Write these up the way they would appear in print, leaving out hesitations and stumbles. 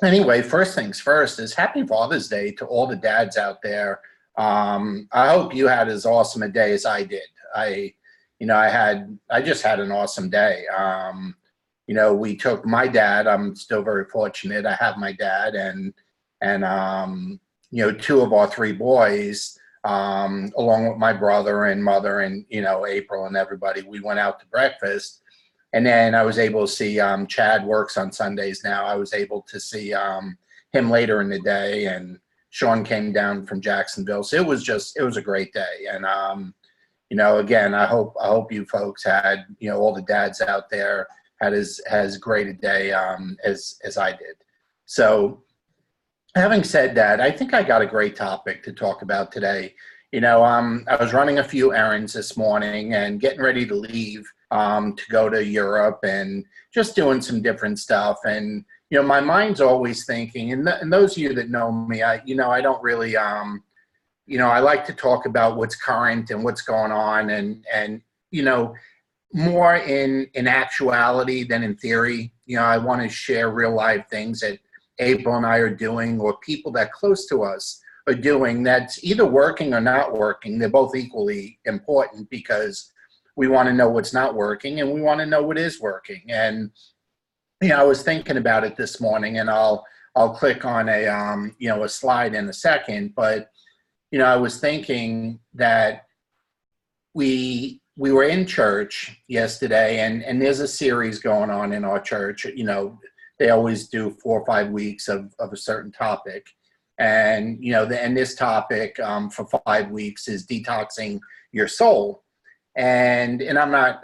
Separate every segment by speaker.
Speaker 1: Anyway, first things first is happy Father's Day to all the dads out there. I hope you had as awesome a day as I did. I, I just had an awesome day. We took my dad. I'm still very fortunate. I have my dad and two of our three boys, along with my brother and mother and, April and everybody. We went out to breakfast. And then I was able to see Chad works on Sundays now. I was able to see him later in the day, and Sean came down from Jacksonville. So it was a great day. And again, I hope you folks had, all the dads out there had as great a day as I did. So having said that, I think I got a great topic to talk about today. I was running a few errands this morning and getting ready to leave to go to Europe and just doing some different stuff. And, my mind's always thinking, and those of you that know me, I don't really, I like to talk about what's current and what's going on and more in actuality than in theory. I want to share real life things that April and I are doing, or people that close to us are doing, that's either working or not working. They're both equally important because we want to know what's not working and we want to know what is working. And I was thinking about it this morning, and I'll click on a slide in a second. But I was thinking that we were in church yesterday, and there's a series going on in our church. They always do 4 or 5 weeks of a certain topic. And, and this topic for 5 weeks is detoxing your soul. And I'm not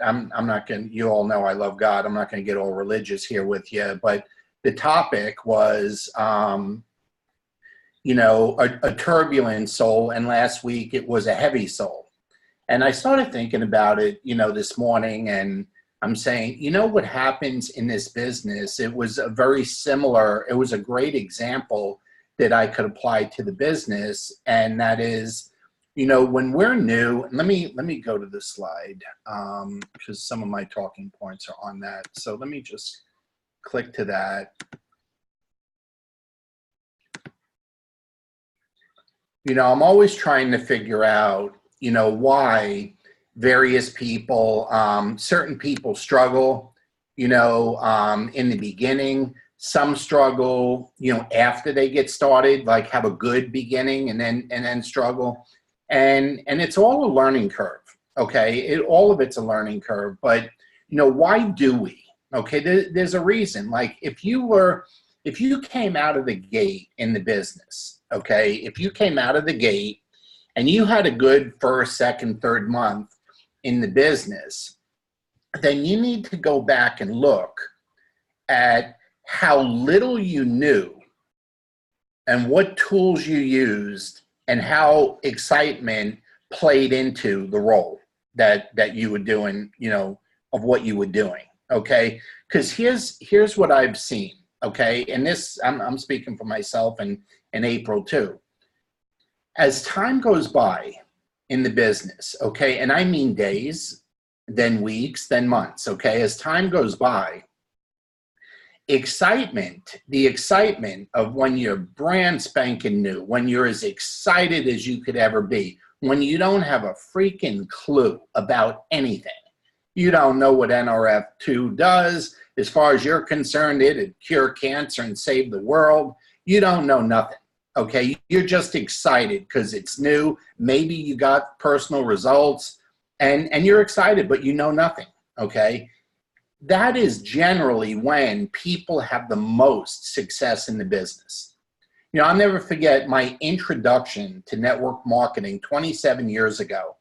Speaker 1: going to, you all know I love God. I'm not going to get all religious here with you, but the topic was, a turbulent soul. And last week it was a heavy soul. And I started thinking about it, this morning, and I'm saying, what happens in this business? It was a great example that I could apply to the business. And that is, when we're new, let me go to the slide because some of my talking points are on that. So let me just click to that. I'm always trying to figure out, why various people, certain people struggle, in the beginning. Some struggle, after they get started, like have a good beginning and then struggle. And it's all a learning curve, okay? All of it's a learning curve, but, why do we? Okay, there's a reason. Like if you came out of the gate in the business, okay, if you came out of the gate and you had a good first, second, third month in the business, then you need to go back and look at how little you knew and what tools you used and how excitement played into the role that you were doing, of what you were doing. Okay. Because here's what I've seen. Okay. And this, I'm speaking for myself and April too. As time goes by in the business, okay, and I mean days, then weeks, then months, okay, as time goes by, the excitement of when you're brand spanking new, when you're as excited as you could ever be, when you don't have a freaking clue about anything. You don't know what NRF2 does. As far as you're concerned, it'd cure cancer and save the world. You don't know nothing. Okay, you're just excited because it's new. Maybe you got personal results and you're excited, but you know nothing. Okay, that is generally when people have the most success in the business. I'll never forget my introduction to network marketing 27 years ago.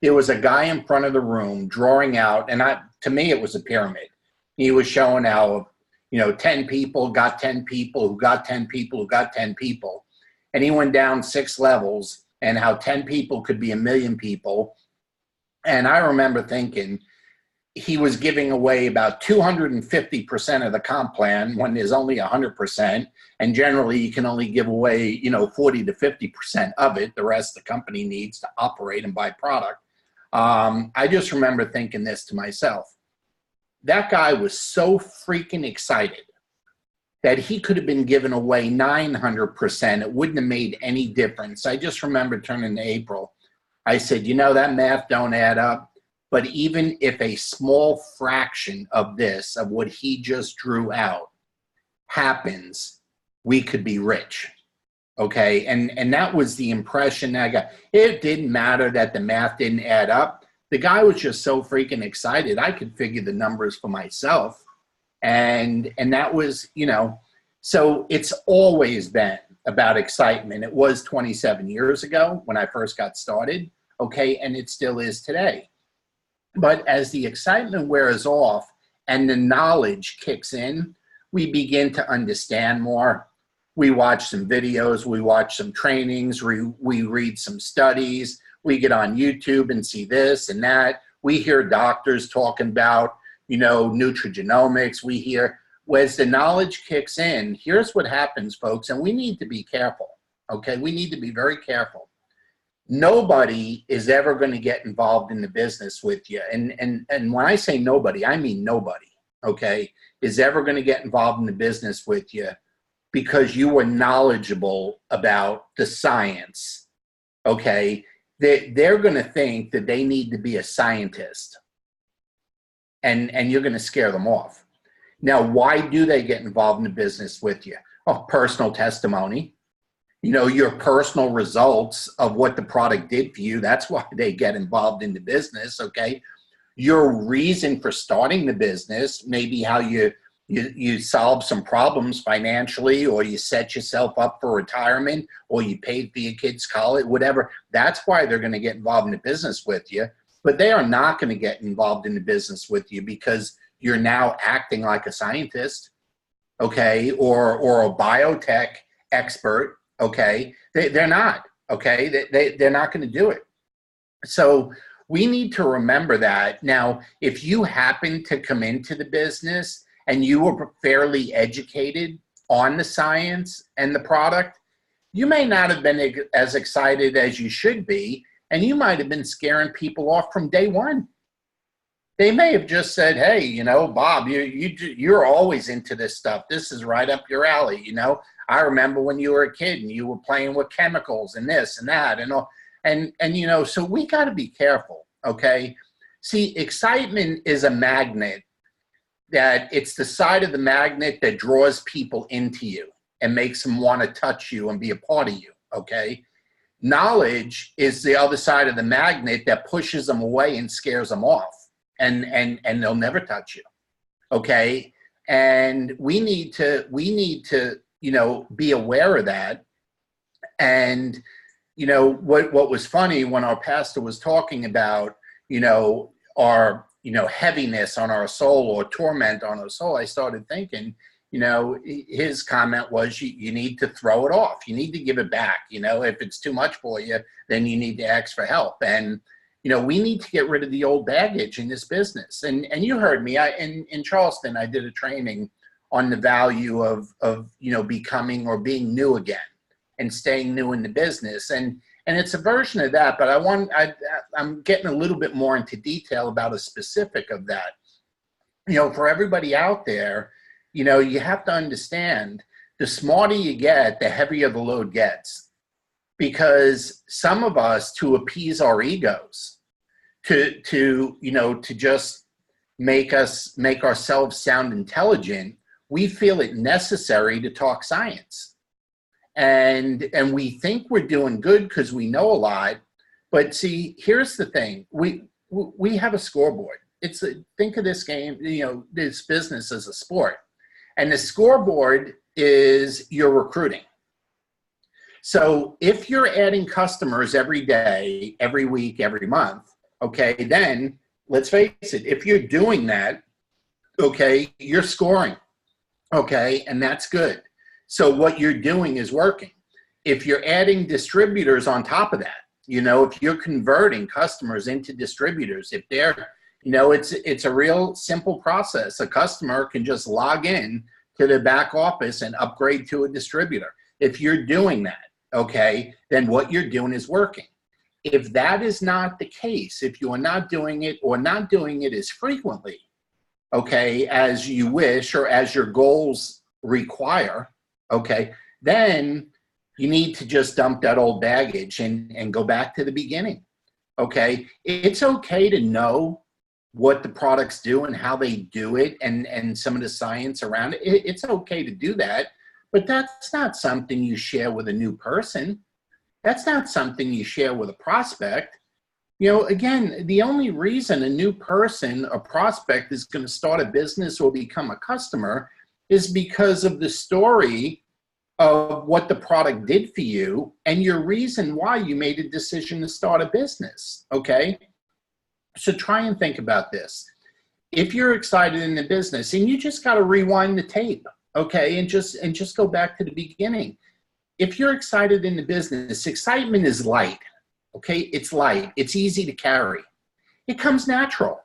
Speaker 1: There was a guy in front of the room drawing out, and to me, it was a pyramid. He was showing how, 10 people got 10 people who got 10 people who got 10 people. And he went down 6 levels, and how 10 people could be 1 million people. And I remember thinking he was giving away about 250% of the comp plan when there's only 100%. And generally you can only give away, 40 to 50% of it. The rest the company needs to operate and buy product. I just remember thinking this to myself. That guy was so freaking excited. that he could have been given away 900%. It wouldn't have made any difference. I just remember turning to April. I said, you know, that math don't add up. But even if a small fraction of this, of what he just drew out, happens, we could be rich. Okay, and that was the impression I got. It didn't matter that the math didn't add up. The guy was just so freaking excited. I could figure the numbers for myself. And that was, you know, so it's always been about excitement. It was 27 years ago when I first got started, okay, and it still is today. But as the excitement wears off and the knowledge kicks in, we begin to understand more. We watch some videos, we watch some trainings, we read some studies, we get on YouTube and see this and that. We hear doctors talking about, you know, nutrigenomics. We hear, as the knowledge kicks in, here's what happens, folks, and we need to be careful, okay? We need to be very careful. Nobody is ever going to get involved in the business with you. And when I say nobody, I mean nobody, okay, is ever going to get involved in the business with you because you were knowledgeable about the science, okay? They're going to think that they need to be a scientist, and you're going to scare them off. Now, why do they get involved in the business with you? Oh, personal testimony. You know, your personal results of what the product did for you, that's why they get involved in the business, okay? Your reason for starting the business, maybe how you solve some problems financially, or you set yourself up for retirement, or you paid for your kids' college, whatever. That's why they're going to get involved in the business with you. But they are not going to get involved in the business with you because you're now acting like a scientist, okay, or a biotech expert, okay? They're not, okay? They're not going to do it. So we need to remember that. Now, if you happen to come into the business and you were fairly educated on the science and the product, you may not have been as excited as you should be, and you might have been scaring people off from day one. They may have just said, hey, you know, Bob, you're always into this stuff. This is right up your alley, you know. I remember when you were a kid and you were playing with chemicals and this and that and all. And you know, so we got to be careful, okay? See, excitement is a magnet. That it's the side of the magnet that draws people into you and makes them want to touch you and be a part of you, okay? Knowledge is the other side of the magnet that pushes them away and scares them off, and they'll never touch you, okay? And we need to, you know, be aware of that. And, you know, what was funny when our pastor was talking about, you know, our, you know, heaviness on our soul or torment on our soul, I started thinking, you know, his comment was you need to throw it off. You need to give it back. You know, if it's too much for you, then you need to ask for help. And, you know, we need to get rid of the old baggage in this business. And you heard me, in Charleston, I did a training on the value of, you know, becoming or being new again and staying new in the business. And it's a version of that, but I'm getting a little bit more into detail about a specific of that. You know, for everybody out there, you know, you have to understand, the smarter you get, the heavier the load gets. Because some of us, to appease our egos, to you know, to just make ourselves sound intelligent, we feel it necessary to talk science. And we think we're doing good because we know a lot. But see, here's the thing. We have a scoreboard. Think of this game, you know, this business as a sport. And the scoreboard is your recruiting. So if you're adding customers every day, every week, every month, okay, then let's face it, if you're doing that, okay, you're scoring, okay, and that's good. So what you're doing is working. If you're adding distributors on top of that, you know, if you're converting customers into distributors, if they're, you know, it's a real simple process. A customer can just log in to the back office and upgrade to a distributor. If you're doing that, okay, then what you're doing is working. If that is not the case, if you are not doing it or not doing it as frequently, okay, as you wish or as your goals require, okay, then you need to just dump that old baggage and go back to the beginning, okay? It's okay to know what the products do and how they do it and some of the science around it. It's okay to do that, but that's not something you share with a new person. That's not something you share with a prospect. You know, again, the only reason a new person, a prospect, is going to start a business or become a customer is because of the story of what the product did for you and your reason why you made a decision to start a business, okay? So try and think about this. If you're excited in the business, and you just got to rewind the tape, okay, and just go back to the beginning. If you're excited in the business, excitement is light, okay? It's light. It's easy to carry. It comes natural.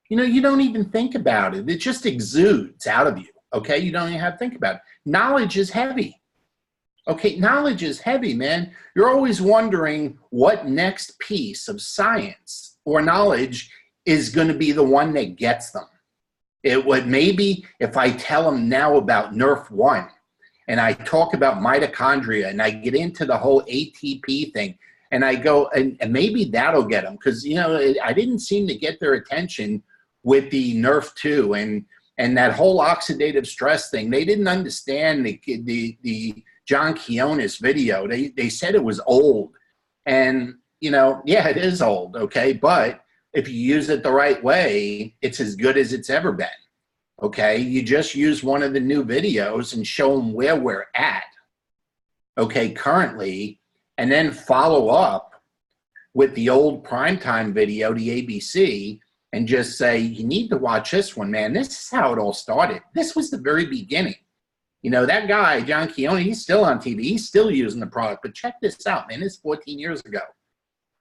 Speaker 1: You know, you don't even think about it. It just exudes out of you, okay? You don't even have to think about it. Knowledge is heavy. Okay, knowledge is heavy, man. You're always wondering what next piece of science or knowledge is going to be the one that gets them. It would maybe if I tell them now about NRF1 and I talk about mitochondria and I get into the whole ATP thing and I go, and maybe that'll get them because, you know, I didn't seem to get their attention with the NRF2 and that whole oxidative stress thing. They didn't understand the John Quinones video. They said it was old. And, you know, yeah, it is old, okay? But if you use it the right way, it's as good as it's ever been, okay? You just use one of the new videos and show them where we're at, okay, currently, and then follow up with the old primetime video, the ABC, and just say, you need to watch this one, man. This is how it all started. This was the very beginning. You know, that guy, John Quinones, he's still on TV. He's still using the product. But check this out, man. It's 14 years ago.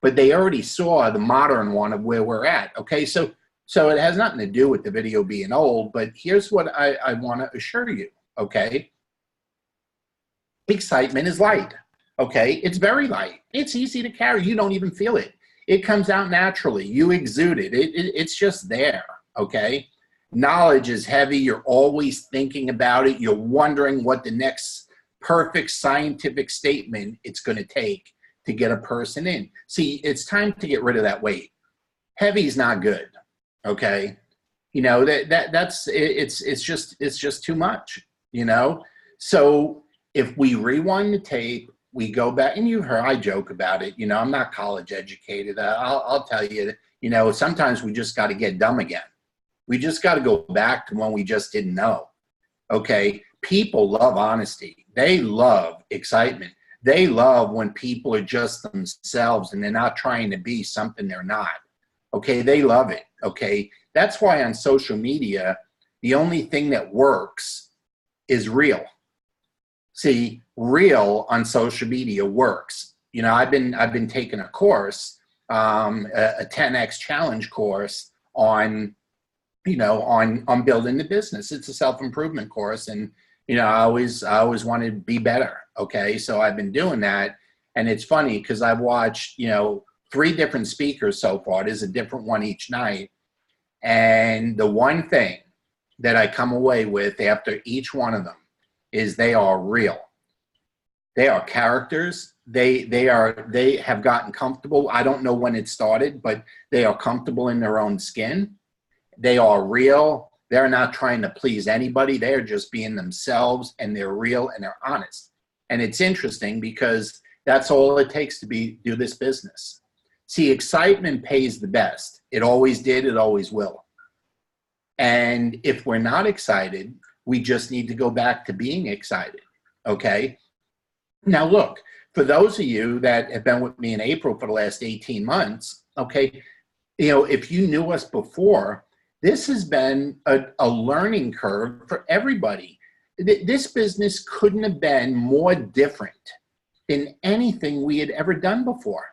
Speaker 1: But they already saw the modern one of where we're at. Okay, so it has nothing to do with the video being old. But here's what I want to assure you, okay? Excitement is light, okay? It's very light. It's easy to carry. You don't even feel it. It comes out naturally. You exude it. It's just there, okay? Knowledge is heavy. You're always thinking about it. You're wondering what the next perfect scientific statement it's going to take to get a person in. See, it's time to get rid of that weight. Heavy is not good, okay? You know, it's just too much, you know? So if we rewind the tape, we go back, and you heard, I joke about it, you know, I'm not college educated. I'll tell you, you know, sometimes we just got to get dumb again. We just got to go back to when we just didn't know, okay? People love honesty. They love excitement. They love when people are just themselves and they're not trying to be something they're not, okay? They love it, okay? That's why on social media, the only thing that works is real. See, real on social media works. You know, I've been taking a course, a 10X challenge course on, you know, on building the business. It's a self-improvement course. And, you know, I always wanted to be better. Okay. So I've been doing that. And it's funny because I've watched, you know, 3 different speakers so far. There's a different one each night. And the one thing that I come away with after each one of them is they are real. They are characters. They have gotten comfortable. I don't know when it started, but they are comfortable in their own skin. They are real. They're not trying to please anybody. They're just being themselves, and they're real and they're honest. And it's interesting because that's all it takes to do this business. See, excitement pays the best. It always did. It always will. And if we're not excited, we just need to go back to being excited. Okay. Now, look, for those of you that have been with me in April for the last 18 months, okay, you know, if you knew us before, this has been a learning curve for everybody. This business couldn't have been more different than anything we had ever done before.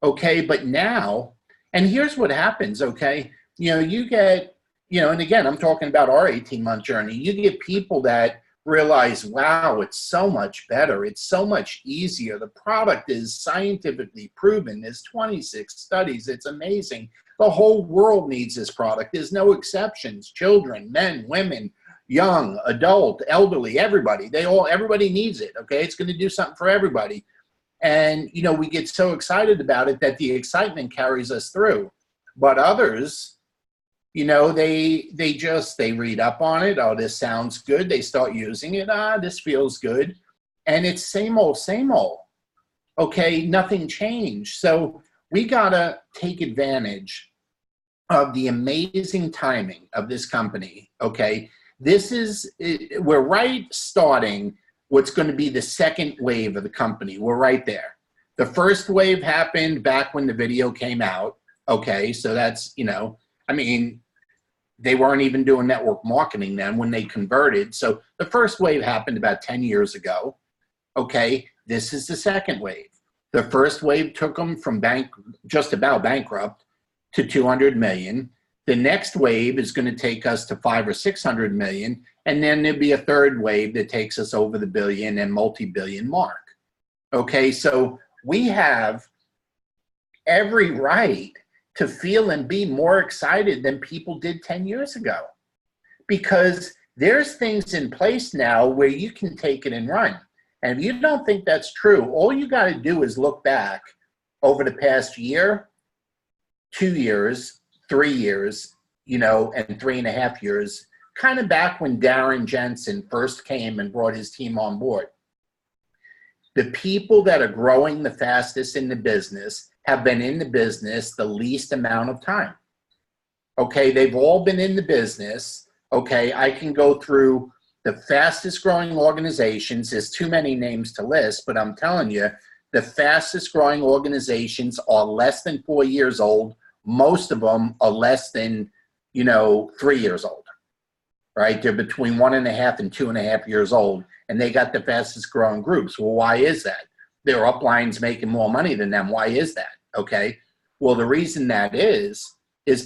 Speaker 1: Okay, but now, and here's what happens, okay? You know, you get, you know, and again, I'm talking about our 18-month journey. You get people that realize, wow, it's so much better. It's so much easier. The product is scientifically proven. There's 26 studies. It's amazing. The whole world needs this product. There's no exceptions. Children, men, women, young, adult, elderly, everybody. Everybody needs it, okay? It's going to do something for everybody. And, you know, we get so excited about it that the excitement carries us through. But others, you know, they read up on it. Oh, this sounds good. They start using it. This feels good. And it's same old, same old. Okay, nothing changed. So we got to take advantage of the amazing timing of this company, okay? We're right starting what's going to be the second wave of the company. We're right there. The first wave happened back when the video came out, okay? So that's, you know, I mean, they weren't even doing network marketing then when they converted. So the first wave happened about 10 years ago, okay? This is the second wave. The first wave took them from just about bankrupt to 200 million. The next wave is going to take us to 500 or 600 million. And then there'll be a third wave that takes us over the billion and multi-billion mark. Okay, so we have every right to feel and be more excited than people did 10 years ago. Because there's things in place now where you can take it and run. And if you don't think that's true, all you got to do is look back over the past year, 2 years, 3 years, you know, and 3.5 years, kind of back when Darren Jensen first came and brought his team on board. The people that are growing the fastest in the business have been in the business the least amount of time. Okay, they've all been in the business. Okay, I can go through the fastest growing organizations. There's too many names to list, but I'm telling you, the fastest growing organizations are less than 4 years old. Most of them are less than, you know, 3 years old, right? They're between 1.5 and 2.5 years old, and they got the fastest growing groups. Well, why is that? Their uplines making more money than them. Why is that? Okay. Well, the reason that is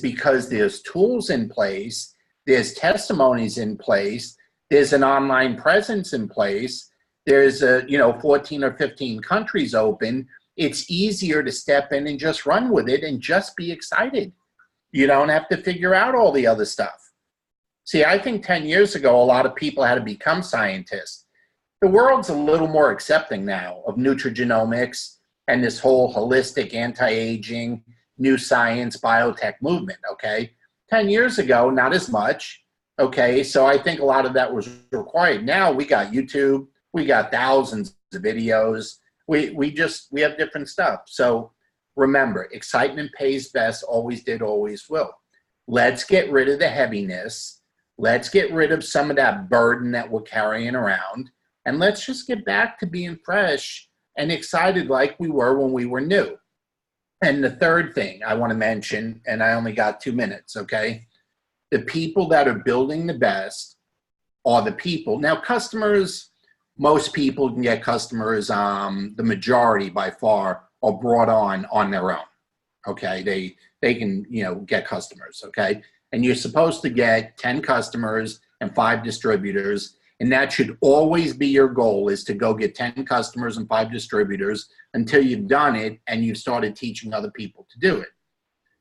Speaker 1: because there's tools in place, there's testimonies in place, there's an online presence in place, there's 14 or 15 countries open. It's easier to step in and just run with it and just be excited. You don't have to figure out all the other stuff. See, I think 10 years ago, a lot of people had to become scientists. The world's a little more accepting now of nutrigenomics and this whole holistic anti-aging, new science, biotech movement, okay? 10 years ago, not as much, okay? So I think a lot of that was required. Now we got YouTube, we got thousands of videos, we have different stuff. So remember, excitement pays best, always did, always will. Let's get rid of the heaviness. Let's get rid of some of that burden that we're carrying around. And let's just get back to being fresh and excited like we were when we were new. And the third thing I want to mention, and I only got 2 minutes, okay? The people that are building the best are the people. Now, customers, most people can get customers, the majority by far are brought on their own, okay? They can, get customers, okay? And you're supposed to get 10 customers and 5 distributors. And that should always be your goal, is to go get 10 customers and 5 distributors until you've done it and you've started teaching other people to do it.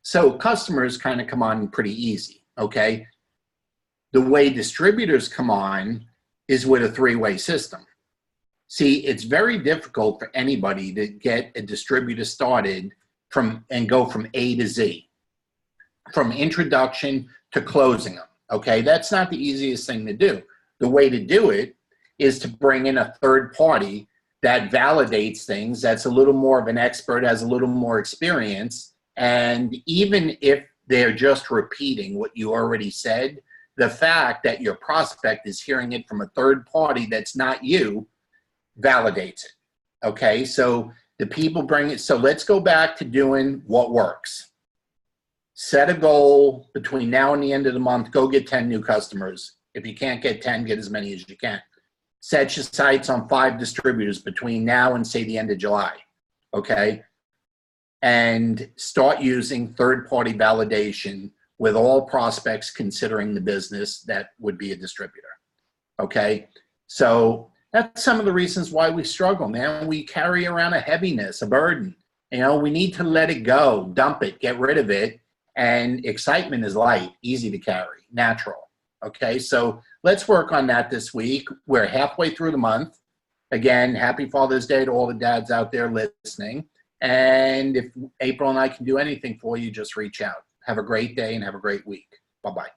Speaker 1: So customers kind of come on pretty easy, okay? The way distributors come on is with a 3-way system. See, it's very difficult for anybody to get a distributor started and go from A to Z, from introduction to closing them, okay? That's not the easiest thing to do. The way to do it is to bring in a third party that validates things, that's a little more of an expert, has a little more experience. And even if they're just repeating what you already said, the fact that your prospect is hearing it from a third party that's not you validates it. Okay, so the people bring it. So let's go back to doing what works. Set a goal between now and the end of the month. Go get 10 new customers. If you can't get 10, get as many as you can. Set your sights on 5 distributors between now and, say, the end of July, okay? And start using third-party validation with all prospects considering the business that would be a distributor, okay? So that's some of the reasons why we struggle, man. We carry around a heaviness, a burden. We need to let it go, dump it, get rid of it. And excitement is light, easy to carry, natural. Okay, so let's work on that this week. We're halfway through the month. Again, happy Father's Day to all the dads out there listening. And if April and I can do anything for you, just reach out. Have a great day and have a great week. Bye-bye.